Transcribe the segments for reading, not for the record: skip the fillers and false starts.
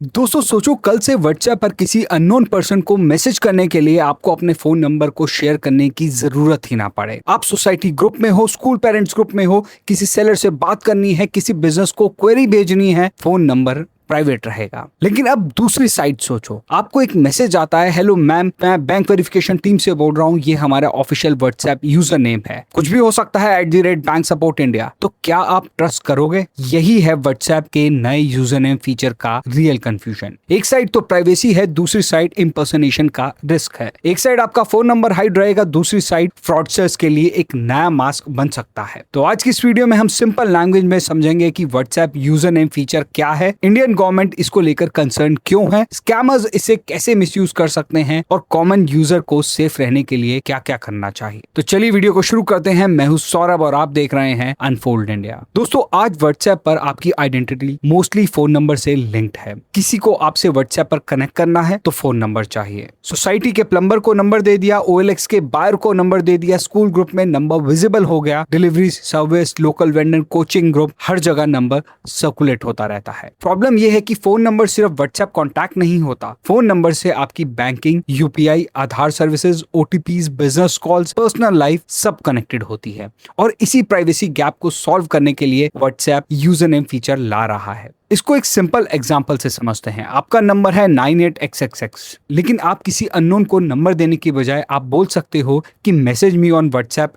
दोस्तों सोचो कल से व्हाट्सएप पर किसी अननोन पर्सन को मैसेज करने के लिए आपको अपने फोन नंबर को शेयर करने की जरूरत ही ना पड़े। आप सोसाइटी ग्रुप में हो, स्कूल पेरेंट्स ग्रुप में हो, किसी सेलर से बात करनी है, किसी बिजनेस को क्वेरी भेजनी है, फोन नंबर प्राइवेट रहेगा। लेकिन अब दूसरी साइड सोचो, आपको एक मैसेज आता है, हेलो मैम, मैं बैंक वेरिफिकेशन टीम से बोल रहा हूँ, ये हमारा ऑफिशियल व्हाट्सएप यूजर नेम है, कुछ भी हो सकता है @bank_support_india। तो क्या आप ट्रस्ट करोगे? यही है व्हाट्सएप के नए यूजर नेम फीचर का रियल कंफ्यूजन। एक साइड तो प्राइवेसी है, दूसरी साइड इंपर्सनेशन का रिस्क है। एक साइड आपका फोन नंबर हाइड रहेगा, दूसरी साइड फ्रॉडस्टर्स के लिए एक नया मास्क बन सकता है। तो आज की इस वीडियो में हम सिंपल लैंग्वेज में समझेंगे कि व्हाट्सएप यूजर नेम फीचर क्या है, इंडियन गवर्नमेंट इसको लेकर कंसर्न क्यों है, स्कैमर्स इसे कैसे मिसयूज कर सकते हैं और कॉमन यूजर को सेफ रहने के लिए क्या क्या करना चाहिए। तो चलिए वीडियो को शुरू करते हैं। मैं हूं सौरभ और आप देख रहे हैं अनफोल्ड इंडिया। दोस्तों आज व्हाट्सएप पर आपकी आइडेंटिटी मोस्टली फोन नंबर से लिंक्ड है। किसी को आपसे व्हाट्सएप पर कनेक्ट करना है तो फोन नंबर चाहिए। सोसाइटी के प्लम्बर को नंबर दे दिया, OLX के बायर को नंबर दे दिया, स्कूल ग्रुप में नंबर विजिबल हो गया, delivery service, local vendor, coaching group, हर जगह नंबर सर्कुलेट होता रहता है। प्रॉब्लम यह है कि फोन नंबर सिर्फ व्हाट्सएप कॉन्टैक्ट नहीं होता, फोन नंबर से आपकी banking, UPI, Aadhaar services, OTPs, business calls, personal life सब कनेक्टेड होती है। और इसी प्राइवेसी गैप को सॉल्व करने के लिए व्हाट्सएप यूजर नेम फीचर ला रहा है। इसको एक सिंपल एग्जांपल से समझते हैं। आपका नंबर है 98XXX, लेकिन आप किसी अननोन को नंबर देने की बजाय आप बोल सकते हो कि message me on WhatsApp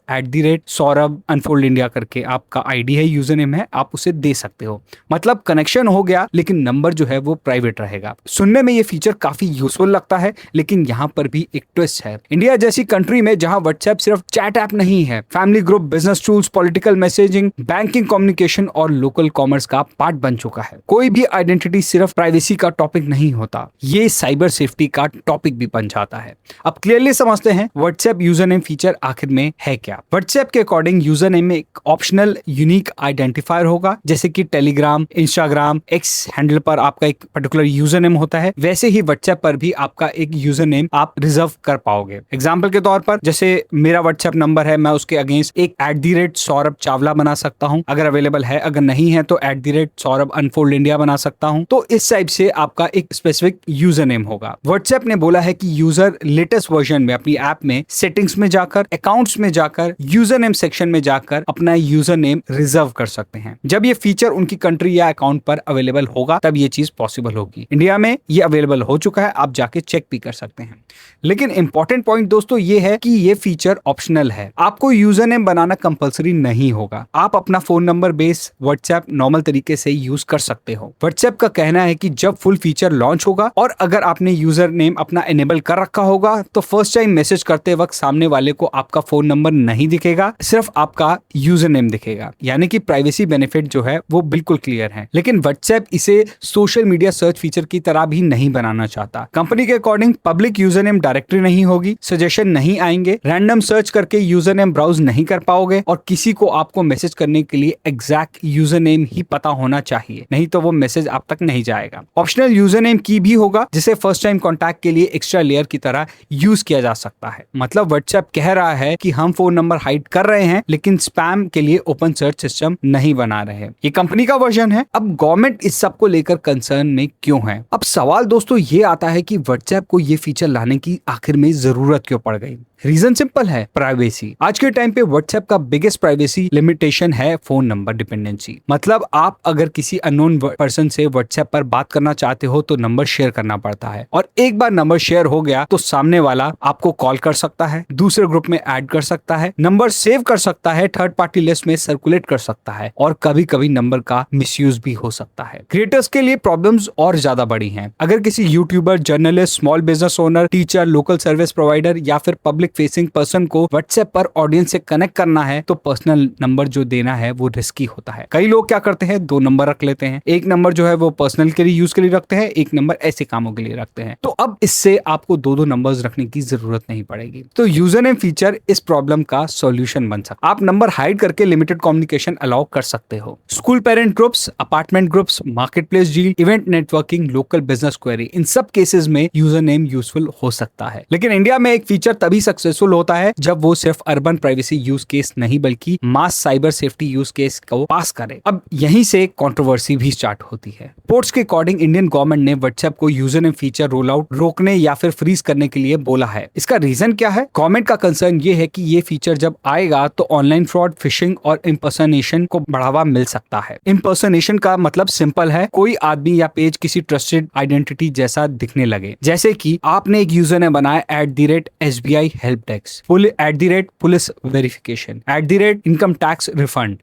@Saurabh unfold India करके आपका ID है, यूजर नेम है, आप उसे दे सकते हो। मतलब कनेक्शन हो गया, लेकिन नंबर जो है वो प्राइवेट रहेगा। सुनने में ये फीचर काफी यूजफुल लगता है, लेकिन यहाँ पर भी एक ट्विस्ट है। इंडिया जैसी कंट्री में जहाँ व्हाट्सएप सिर्फ चैट ऐप नहीं है, family group, business tools, political messaging, banking communication और लोकल कॉमर्स का पार्ट बन चुका है। कोई भी आइडेंटिटी सिर्फ प्राइवेसी का टॉपिक नहीं होता, ये साइबर सेफ्टी का टॉपिक भी बन जाता है। अब क्लियरली समझते हैं व्हाट्सएप यूजर नेम फीचर आखिर में है क्या। व्हाट्सएप के अकॉर्डिंग यूजर नेम में एक ऑप्शनल यूनिक आइडेंटिफायर होगा, जैसे कि टेलीग्राम, इंस्टाग्राम, X हैंडल पर आपका एक पर्टिकुलर यूजर नेम होता है, वैसे ही व्हाट्सएप पर भी आपका एक यूजर नेम आप रिजर्व कर पाओगे। एग्जाम्पल के तौर पर जैसे मेरा व्हाट्सएप नंबर है, मैं उसके अगेंस्ट एक @Saurabh Chawla बना सकता हूँ, अगर अवेलेबल है। अगर नहीं है तो @Saurabh Unfold इंडिया बना सकता हूं। तो इस टाइप से आपका एक स्पेसिफिक यूजर नेम होगा। व्हाट्सएप ने बोला है कि यूजर लेटेस्ट वर्जन में अपनी ऐप में सेटिंग्स में जाकर, अकाउंट्स में जाकर, यूजर नेम सेक्शन में जाकर अपना यूजर नेम रिजर्व कर सकते हैं। जब ये फीचर उनकी कंट्री या अकाउंट पर अवेलेबल होगा तब ये चीज पॉसिबल होगी। इंडिया में ये अवेलेबल हो चुका है, आप जाके चेक भी कर सकते हैं। लेकिन इंपॉर्टेंट पॉइंट दोस्तों ये है कि ये फीचर ऑप्शनल है, आपको यूजर नेम बनाना कंपलसरी नहीं होगा। आप अपना phone number base WhatsApp normal तरीके से यूज कर सकते हो। व्हाट्सएप का कहना है कि जब फुल फीचर लॉन्च होगा और अगर आपने यूजर नेम अपना इनेबल कर रखा होगा तो फर्स्ट टाइम मैसेज करते वक्त सामने वाले को आपका फोन नंबर नहीं दिखेगा, सिर्फ आपका यूजर नेम दिखेगा। यानी कि प्राइवेसी बेनिफिट जो है वो बिल्कुल क्लियर है। लेकिन व्हाट्सएप इसे सोशल मीडिया सर्च फीचर की तरह भी नहीं बनाना चाहता। कंपनी के according public user name directory नहीं होगी, सजेशन नहीं आएंगे, रैंडम सर्च करके यूजर नेम ब्राउज नहीं कर पाओगे और किसी को आपको मैसेज करने के लिए एग्जैक्ट यूजर नेम ही पता होना चाहिए, नहीं तो वो मैसेज आप तक नहीं जाएगा। ऑप्शनल यूजर नेम की भी होगा, जिसे फर्स्ट टाइम कॉन्टैक्ट के लिए एक्स्ट्रा लेयर की तरह यूज किया जा सकता है। मतलब व्हाट्सएप कह रहा है कि हम फोन नंबर हाइड कर रहे हैं, लेकिन स्पैम के लिए ओपन सर्च सिस्टम नहीं बना रहे। ये कंपनी का वर्जन है। अब गवर्नमेंट इस सब को लेकर कंसर्न में क्यों है? अब सवाल दोस्तों ये आता है कि व्हाट्सएप को ये फीचर लाने की आखिर में जरूरत क्यों पड़ गई? रीजन सिंपल है, प्राइवेसी। आज के टाइम पे व्हाट्सएप का बिगेस्ट प्राइवेसी लिमिटेशन है फोन नंबर डिपेंडेंसी। मतलब आप अगर किसी अननोन पर्सन से व्हाट्सएप पर बात करना चाहते हो तो नंबर शेयर करना पड़ता है, और एक बार नंबर शेयर हो गया तो सामने वाला आपको कॉल कर सकता है, दूसरे ग्रुप में ऐड कर सकता है, नंबर सेव कर सकता है, थर्ड पार्टी लिस्ट में सर्कुलेट कर सकता है, और कभी कभी नंबर का मिसयूज भी हो सकता है। क्रिएटर्स के लिए प्रॉब्लम्स और ज्यादा बड़ी हैं। अगर किसी YouTuber, journalist, small business owner, teacher, local service provider या फिर पब्लिक फेसिंग पर्सन को व्हाट्सएप पर ऑडियंस से कनेक्ट करना है तो पर्सनल नंबर जो देना है वो रिस्की होता है। कई लोग क्या करते हैं, 2 नंबर रख लेते हैं। एक नंबर जो है वो पर्सनल के लिए यूज के लिए रखते हैं, एक नंबर ऐसे कामों के लिए रखते हैं। तो अब इससे आपको 2 नंबर्स रखने की जरूरत नहीं पड़ेगी। तो यूजर नेम फीचर इस प्रॉब्लम का सॉल्यूशन बन सकता है। आप नंबर हाइड करके लिमिटेड कम्युनिकेशन अलाउ कर सकते हो। School parent groups, apartment groups, market place deal, event networking, local business query, इन सब केसेस में यूजर नेम यूजफुल हो सकता है। लेकिन इंडिया में एक फीचर तभी सक्सेसफुल होता है जब वो सिर्फ अर्बन प्राइवेसी यूज केस नहीं बल्कि मास साइबर सेफ्टी यूज केस को पास करे। अब यहीं से कंट्रोवर्सी भी स्टार्ट होती है। रिपोर्ट्स के अकॉर्डिंग इंडियन गवर्नमेंट ने व्हाट्सएप को user name feature roll out रोकने या फिर फ्रीज करने के लिए बोला है। इसका रीजन क्या है? गवर्नमेंट का कंसर्न ये है कि ये फीचर जब आएगा तो ऑनलाइन फ्रॉड, फिशिंग और इम्पर्सनेशन को बढ़ावा मिल सकता है। इम्पर्सनेशन का मतलब सिंपल है, कोई आदमी या पेज किसी ट्रस्टेड आइडेंटिटी जैसा दिखने लगे, जैसे कि आपने एक यूजर ने बनाया @SBI help desk, @police verification, @income tax refund,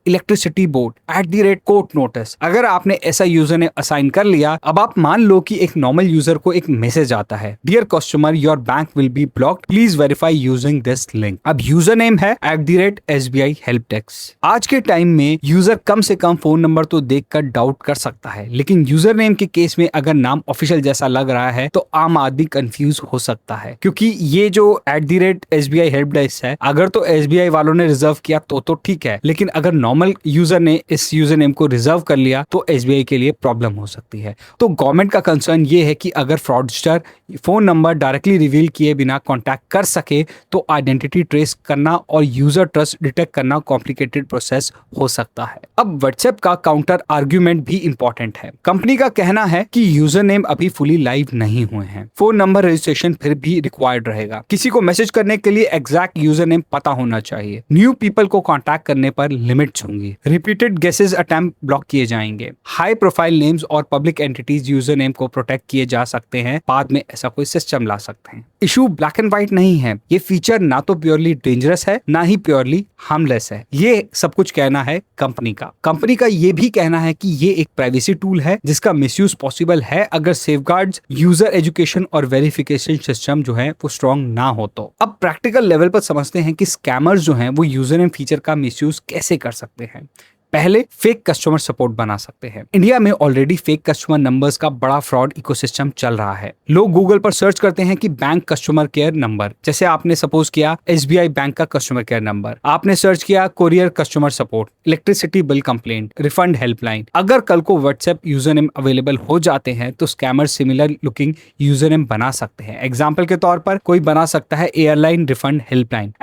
@electricity board, court notice. अगर आपने ऐसा यूजर ने असाइन कर लिया, अब आप मान लो कि एक नॉर्मल यूजर को एक मैसेज आता है, dear customer your bank will be blocked, please verify using this link. अब यूजर नेम है @SBI हेल्प डेस्क। आज के टाइम में यूजर कम से कम फोन नंबर तो देखकर डाउट कर सकता है, लेकिन यूजर नेम के केस में अगर नाम ऑफिशियल जैसा लग रहा है तो आम आदमी कंफ्यूज हो सकता है, क्योंकि ये जो @SBI हेल्प डेस्क है, अगर तो SBI वालों ने रिजर्व किया तो ठीक है, लेकिन अगर नॉर्मल यूजर ने इस यूजर नेम को रिजर्व कर लिया तो SBI के लिए प्रॉब्लम हो सकती है। तो गवर्नमेंट का कंसर्न ये है कि अगर fraudster phone number directly reveal किए बिना कॉन्टैक्ट कर सके तो आइडेंटिटी ट्रेस करना और यूजर ट्रस्ट डिटेक्ट करना कॉम्प्लिकेटेड प्रोसेस हो सकता है। अब व्हाट्सएप का काउंटर आर्ग्यूमेंट भी इंपॉर्टेंट है। कंपनी का कहना है कि यूजर नेम अभी फुली लाइव नहीं हुए हैं, फोन नंबर रजिस्ट्रेशन फिर भी रिक्वायर्ड रहेगा। किसी को मैसेज करने के लिए एग्जैक्ट यूजर नेम पता होना चाहिए। न्यू पीपल को कॉन्टैक्ट करने पर लिमिट्स होंगी। रिपीटेड गेसेस अटेम्प्ट ब्लॉक किए जाएंगे। हाई प्रोफाइल नेम्स और पब्लिक एंटिटीज यूजर नेम को प्रोटेक्ट किए जा सकते हैं, बाद में ऐसा कोई सिस्टम ला सकते हैं। इशू ब्लैक एंड व्हाइट नहीं है, ये फीचर ना तो प्योरली डेंजरस है ना ही प्योरली हार्मलेस है। ये सब कुछ कहना है कंपनी का। कंपनी का ये भी कहना है कि ये एक प्राइवेसी टूल है जिसका मिसयूज पॉसिबल है अगर सेफगार्ड्स, यूजर एजुकेशन और वेरिफिकेशन सिस्टम जो है वो स्ट्रॉन्ग ना हो तो। अब प्रैक्टिकल लेवल पर समझते हैं कि स्कैमर्स जो हैं वो यूजर नेम फीचर का मिसयूज कैसे कर सकते हैं। पहले, फेक कस्टमर सपोर्ट बना सकते हैं। इंडिया में ऑलरेडी फेक कस्टमर नंबर्स का बड़ा फ्रॉड इकोसिस्टम चल रहा है। लोग गूगल पर सर्च करते हैं कि बैंक कस्टमर केयर नंबर, जैसे आपने सपोज किया SBI बैंक का कस्टमर केयर नंबर, आपने सर्च किया courier customer support, electricity bill complaint, refund helpline. अगर कल को व्हाट्सएप यूजर नेम अवेलेबल हो जाते हैं तो scammer similar looking user name बना सकते हैं। एग्जाम्पल के तौर पर कोई बना सकता है airline refund helpline,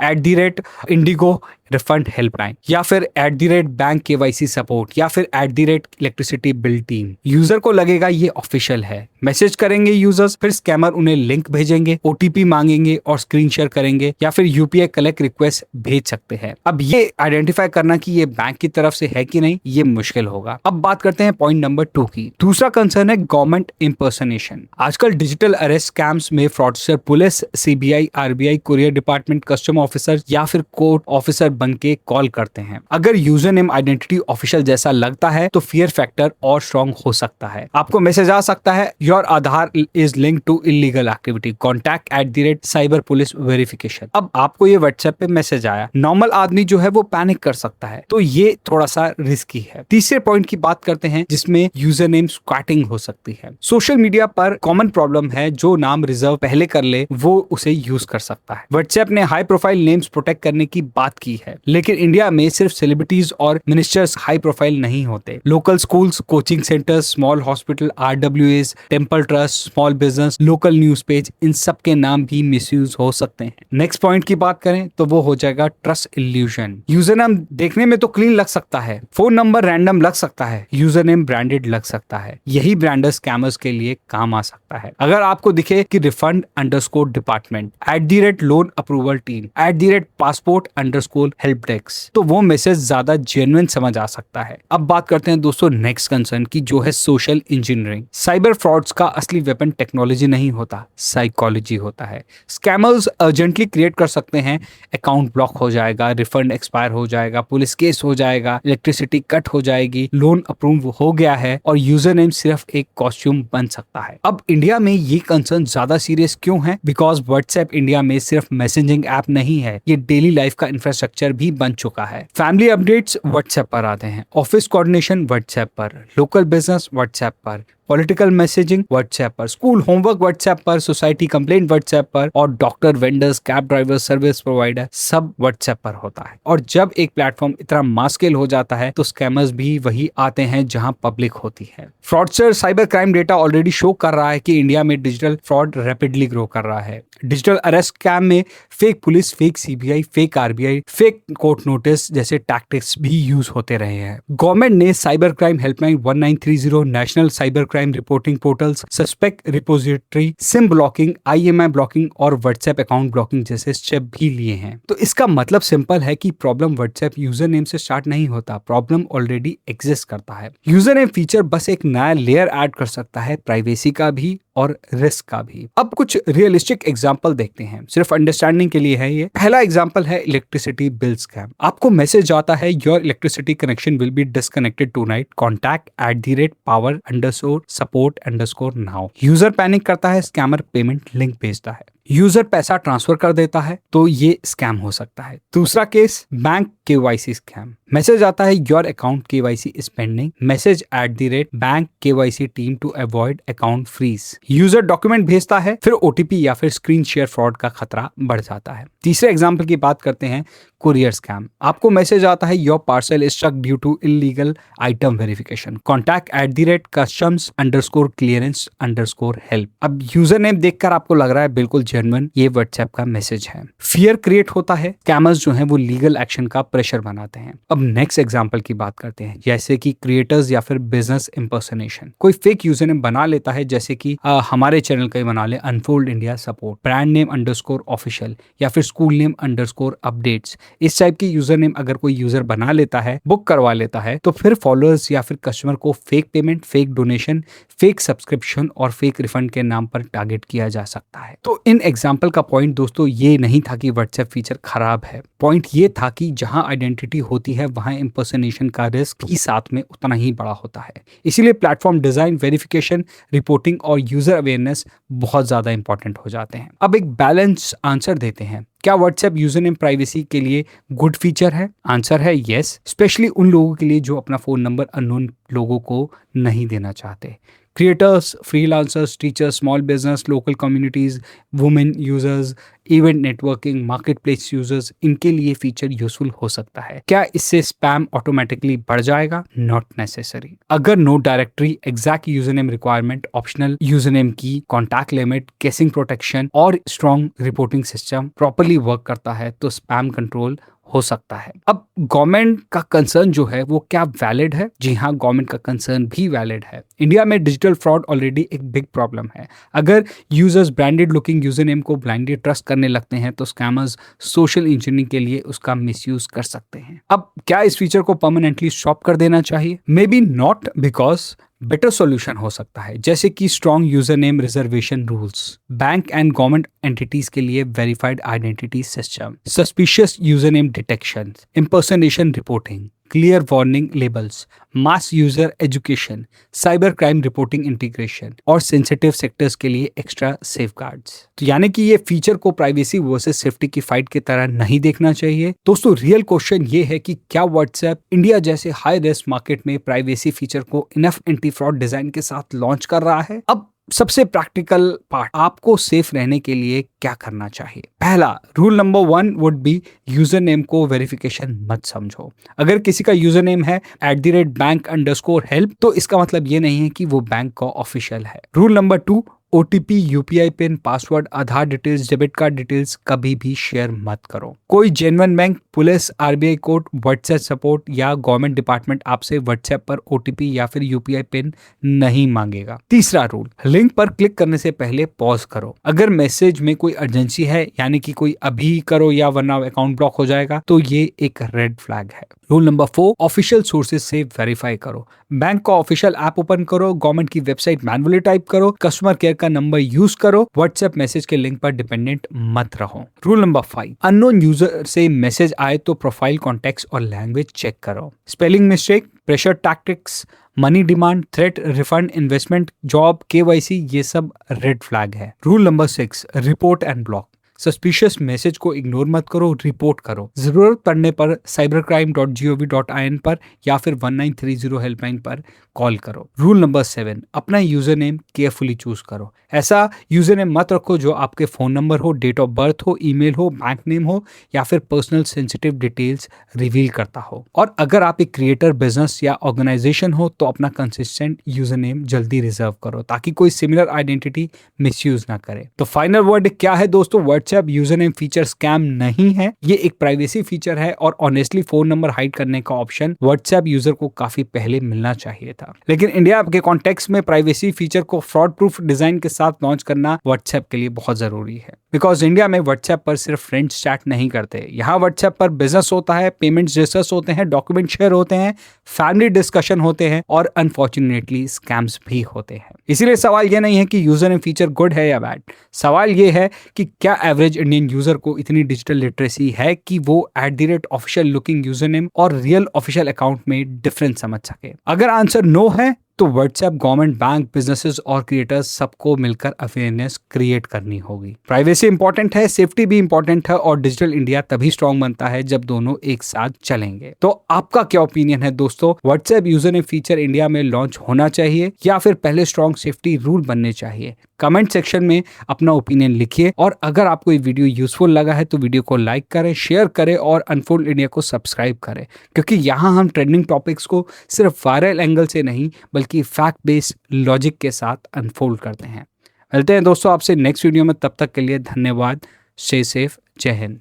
@Indigo refund helpline, या फिर बैंक KYC सपोर्ट, या फिर इलेक्ट्रिसिटी बिल टीम। यूजर को लगेगा ये ऑफिशियल है। मैसेज करेंगे यूजर्स, फिर स्कैमर उन्हें लिंक भेजेंगे, OTP मांगेंगे और स्क्रीन शेयर करेंगे, या फिर UPI कलेक्ट रिक्वेस्ट भेज सकते हैं। अब ये आइडेंटिफाई करना कि ये बैंक की तरफ से है कि नहीं, ये मुश्किल होगा। अब बात करते हैं पॉइंट नंबर 2 की। दूसरा कंसर्न है गवर्नमेंट इम्पर्सनेशन। आजकल डिजिटल अरेस्ट स्कैम्स में fraudster police, CBI, RBI, courier department, custom officer या फिर कोर्ट ऑफिसर बन के कॉल करते हैं। अगर यूजर नेम आइडेंटिटी ऑफिशियल जैसा लगता है तो फियर फैक्टर और स्ट्रॉन्ग हो सकता है। आपको मैसेज आ सकता है your Aadhaar is linked to illegal activity, contact @cyber police verification. अब आपको ये व्हाट्सएप पे मैसेज आया, नॉर्मल आदमी जो है वो पैनिक कर सकता है, तो ये थोड़ा सा रिस्की है। तीसरे पॉइंट की बात करते हैं जिसमें यूजर नेम स्क्वैटिंग हो सकती है। सोशल मीडिया पर कॉमन प्रॉब्लम है, जो नाम रिजर्व पहले कर ले वो उसे यूज कर सकता है। व्हाट्सएप ने हाई प्रोफाइल नेम्स प्रोटेक्ट करने की बात की है, लेकिन इंडिया में सिर्फ सेलिब्रिटीज और मिनिस्टर्स हाई प्रोफाइल नहीं होते। Local schools, coaching centres, small hospital, RWAs, temple trust, small business, local news page, इन सब के नाम भी मिसयूज हो सकते हैं। नेक्स्ट पॉइंट की बात करें तो वो हो जाएगा ट्रस्ट इल्यूजन। यूजर नेम देखने में तो क्लीन लग सकता है, फोन नंबर रैंडम लग सकता है, यूजर नेम ब्रांडेड लग सकता है। यही ब्रांडर स्कैमर्स के लिए काम आ सकता है। अगर आपको दिखे कि refund _department, @loan approval team, @passport help desk, तो वो मैसेज ज्यादा जेन्युइन समझ आ सकता है। अब बात करते हैं दोस्तों नेक्स्ट कंसर्न की, जो है सोशल इंजीनियरिंग। साइबर फ्रॉड्स का असली वेपन टेक्नोलॉजी नहीं होता, साइकोलॉजी होता है। स्कैमर्स अर्जेंटली क्रिएट कर सकते हैं, अकाउंट ब्लॉक हो जाएगा, रिफंड एक्सपायर हो जाएगा, पुलिस केस हो जाएगा, इलेक्ट्रिसिटी कट हो जाएगी, लोन अप्रूव हो गया है और यूजर नेम सिर्फ एक कॉस्ट्यूम बन सकता है। अब इंडिया में ये कंसर्न ज्यादा सीरियस क्यों है? बिकॉज व्हाट्सएप इंडिया में सिर्फ मैसेजिंग ऐप नहीं है, ये डेली लाइफ का इंफ्रास्ट्रक्चर भी बन चुका है। फैमिली अपडेट्स व्हाट्सएप पर आते हैं, ऑफिस कोऑर्डिनेशन व्हाट्सएप पर, लोकल बिजनेस व्हाट्सएप पर, पॉलिटिकल मैसेजिंग व्हाट्सएप पर, स्कूल होमवर्क व्हाट्सएप पर, सोसाइटी कंप्लेंट व्हाट्सएप पर, और doctor, vendors, cab driver, service provider सब व्हाट्सएप पर होता है। और जब एक प्लेटफॉर्म इतना मास स्केल हो जाता है तो स्कैमर्स भी वही आते हैं जहां पब्लिक होती है। Fraudster cyber crime data already show कर रहा है कि इंडिया में डिजिटल फ्रॉड रैपिडली ग्रो कर रहा है। डिजिटल अरेस्ट स्कैम में fake police, fake CBI, fake RBI, fake court notice जैसे टैक्टिक्स भी यूज होते रहे हैं। गवर्नमेंट ने cyber crime helpline 1930, national cyber crime reporting portals, suspect repository, SIM blocking, IMEI blocking और व्हाट्सएप अकाउंट ब्लॉकिंग जैसे step भी लिए हैं। तो इसका मतलब सिंपल है कि प्रॉब्लम व्हाट्सएप यूजर नेम से स्टार्ट नहीं होता, प्रॉब्लम ऑलरेडी एग्जिस्ट करता है। यूजर नेम फीचर बस एक नया लेयर ऐड कर सकता है, प्राइवेसी का भी और रिस्क का भी। अब कुछ रियलिस्टिक एग्जांपल देखते हैं, सिर्फ अंडरस्टैंडिंग के लिए है ये। पहला एग्जांपल है इलेक्ट्रिसिटी बिल स्कैम। आपको मैसेज आता है your electricity connection will be disconnected tonight, contact @power_support_now। User panic करता है, स्कैमर पेमेंट लिंक भेजता है, यूजर पैसा ट्रांसफर कर देता है, तो ये स्कैम हो सकता है। दूसरा case bank KYC scam. Message आता है your account KYC is pending, message @bank KYC team to avoid account freeze. User document भेजता है, फिर ओटीपी या फिर स्क्रीन शेयर फ्रॉड का खतरा बढ़ जाता है। तीसरे एग्जाम्पल की बात करते हैं, कुरियर स्कैम। आपको मैसेज आता है your parcel is stuck due to illegal item verification, contact @customs_clearance_help। अब यूजर नेम देखकर आपको लग रहा है बिल्कुल जेन्युइन, ये व्हाट्सएप का मैसेज है। फियर क्रिएट होता है, स्कैमर्स जो हैं वो लीगल एक्शन का प्रेशर बनाते हैं। अब नेक्स्ट एग्जांपल की बात करते हैं, जैसे कि क्रिएटर्स या फिर बिजनेस इंपर्सनेशन। कोई फेक यूजर नेम बना लेता है, जैसे कि हमारे चैनल का ही बना ले, unfold India support, brand name _official या फिर स्कूल नेम _अपडेट्स। इस टाइप की यूजर नेम अगर कोई यूजर बना लेता है, बुक करवा लेता है, तो फिर फॉलोअर्स या फिर कस्टमर को fake payment, fake donation, fake subscription और फेक रिफंड के नाम पर टारगेट किया जा सकता है। तो इन एग्जाम्पल का पॉइंट दोस्तों ये नहीं था कि व्हाट्सएप फीचर खराब है, पॉइंट ये था कि जहां आइडेंटिटी होती है वहां इंपर्सनेशन का रिस्क भी साथ में उतना ही बड़ा होता है। इसीलिए प्लेटफॉर्म डिजाइन, वेरिफिकेशन, रिपोर्टिंग और यूजर अवेयरनेस बहुत ज्यादा इंपॉर्टेंट हो जाते हैं। अब एक बैलेंस आंसर देते हैं, क्या व्हाट्सएप यूजर नेम प्राइवेसी के लिए गुड फीचर है? आंसर है यस, स्पेशली उन लोगों के लिए जो अपना फोन नंबर अननोन लोगों को नहीं देना चाहते। Creators, freelancers, teachers, small business, local communities, women users, event networking, market place users, इनके लिए फीचर यूजफुल हो सकता है। क्या इससे स्पैम ऑटोमेटिकली बढ़ जाएगा? Not necessary. अगर no directory, exact user name requirement, optional user name की, कॉन्टैक्ट लिमिट, केसिंग प्रोटेक्शन और strong reporting system properly work करता है तो स्पैम कंट्रोल हो सकता है। अब गवर्नमेंट का कंसर्न जो है वो क्या वैलिड है? जी हाँ, गवर्नमेंट का कंसर्न भी वैलिड है। इंडिया में डिजिटल फ्रॉड ऑलरेडी एक बिग प्रॉब्लम है। अगर users branded looking user name को ब्लाइंडली ट्रस्ट करने लगते हैं तो स्कैमर्स सोशल इंजीनियरिंग के लिए उसका मिसयूज कर सकते हैं। अब क्या इस फीचर को परमानेंटली स्टॉप कर देना चाहिए? Maybe not, because better solution हो सकता है, जैसे कि strong user name reservation rules, bank and government entities के लिए verified identity system, suspicious user name detection, impersonation reporting, clear warning labels, mass user education, cyber crime reporting integration और sensitive sectors के लिए एक्स्ट्रा सेफगार्ड्स। तो यानी कि ये feature को प्राइवेसी वर्सेस सेफ्टी की फाइट की तरह नहीं देखना चाहिए। दोस्तों, रियल क्वेश्चन ये है कि क्या व्हाट्सएप इंडिया जैसे हाई रिस्क मार्केट में प्राइवेसी फीचर को इनफ एंटी फ्रॉड डिजाइन के साथ लॉन्च कर रहा है? अब सबसे प्रैक्टिकल पार्ट, आपको सेफ रहने के लिए क्या करना चाहिए? पहला rule number 1 would be user name को वेरिफिकेशन मत समझो। अगर किसी का यूजर नेम है @bank_help तो इसका मतलब ये नहीं है कि वो बैंक का ऑफिशियल है। Rule number 2, OTP, UPI PIN, password, Aadhaar details, debit card details कभी भी शेयर मत करो। कोई genuine bank, police, RBI court, WhatsApp support या गवर्नमेंट डिपार्टमेंट आपसे व्हाट्सएप पर ओटीपी या फिर यूपीआई पिन नहीं मांगेगा। तीसरा रूल, लिंक पर क्लिक करने से पहले पॉज करो। अगर मैसेज में कोई अर्जेंसी है, यानी कि कोई अभी करो या वरना अकाउंट ब्लॉक हो जाएगा, तो ये एक रेड फ्लैग है। रूल नंबर 4, ऑफिशियल सोर्सेज से वेरीफाई करो। बैंक का ऑफिशियल ऐप ओपन करो, गवर्नमेंट की वेबसाइट मैनुअली टाइप करो, कस्टमर केयर का नंबर यूज करो, व्हाट्सएप मैसेज के लिंक पर डिपेंडेंट मत रहो। रूल नंबर 5, अननोन यूजर से मैसेज आए तो प्रोफाइल, कॉन्टेक्स्ट और लैंग्वेज चेक करो। Spelling mistake, pressure tactics, money demand, threat, refund, investment, job, KYC, ये सब रेड फ्लैग है। Rule number 6, report and block. Suspicious message को इग्नोर मत करो, रिपोर्ट करो। जरूरत पड़ने पर cybercrime.gov.in पर या फिर 1930 हेल्पलाइन पर कॉल करो। रूल नंबर 7, अपना यूजर नेम केयरफुली चूज करो। ऐसा यूजर नेम मत रखो जो आपके फोन नंबर हो, डेट ऑफ बर्थ हो, ईमेल हो, बैंक नेम हो या फिर पर्सनल सेंसिटिव डिटेल्स रिवील करता हो। और अगर आप एक क्रिएटर, बिजनेस या ऑर्गेनाइजेशन हो तो अपना कंसिस्टेंट यूजर नेम जल्दी रिजर्व करो ताकि कोई सिमिलर आइडेंटिटी मिसयूज ना करे। तो फाइनल वर्ड क्या है दोस्तों? WhatsApp user name feature scam नहीं है, ये एक प्राइवेसी फीचर है और ऑनेस्टली फोन नंबर हाइड करने का ऑप्शन व्हाट्सएप यूजर को काफी पहले मिलना चाहिए था। लेकिन इंडिया के कॉन्टेक्स्ट में प्राइवेसी फीचर को फ्रॉड प्रूफ डिजाइन के साथ लॉन्च करना व्हाट्सएप के लिए बहुत जरूरी है। बिकॉज इंडिया में व्हाट्सएप पर सिर्फ फ्रेंड्स चैट नहीं करते, यहाँ व्हाट्सएप पर बिजनेस होता है, पेमेंट्स डिस्कस होते हैं, डॉक्यूमेंट शेयर होते हैं, फैमिली डिस्कशन होते हैं और अनफॉर्चुनेटली स्कैम्स भी होते हैं। इसीलिए सवाल ये नहीं है कि यूजर नेम फीचर गुड है या बैड, सवाल ये है कि क्या एवरेज इंडियन यूजर को इतनी डिजिटल लिटरेसी है कि वो @ऑफिशियल लुकिंग यूजर नेम और रियल ऑफिशियल अकाउंट में डिफरेंस समझ सके। अगर आंसर नो है तो व्हाट्सएप, गवर्नमेंट, बैंक, बिजनेसेस और क्रिएटर्स सबको मिलकर अवेयरनेस क्रिएट करनी होगी। प्राइवेसी इंपॉर्टेंट है, सेफ्टी भी इंपॉर्टेंट है और डिजिटल इंडिया तभी स्ट्रांग बनता है जब दोनों एक साथ चलेंगे। तो आपका क्या ओपिनियन है दोस्तों? WhatsApp user name feature India में लॉन्च होना चाहिए या फिर पहले स्ट्रांग सेफ्टी रूल बनने चाहिए? कमेंट सेक्शन में अपना ओपिनियन लिखिए और अगर आपको ये वीडियो यूजफुल लगा है तो वीडियो को लाइक करें, शेयर करें और अनफोल्ड इंडिया को सब्सक्राइब करें, क्योंकि यहाँ हम ट्रेंडिंग टॉपिक्स को सिर्फ वायरल एंगल से नहीं बल्कि फैक्ट बेस्ड लॉजिक के साथ अनफोल्ड करते हैं। मिलते हैं दोस्तों आपसे नेक्स्ट वीडियो में, तब तक के लिए धन्यवाद। स्टे सेफ, जय हिंद।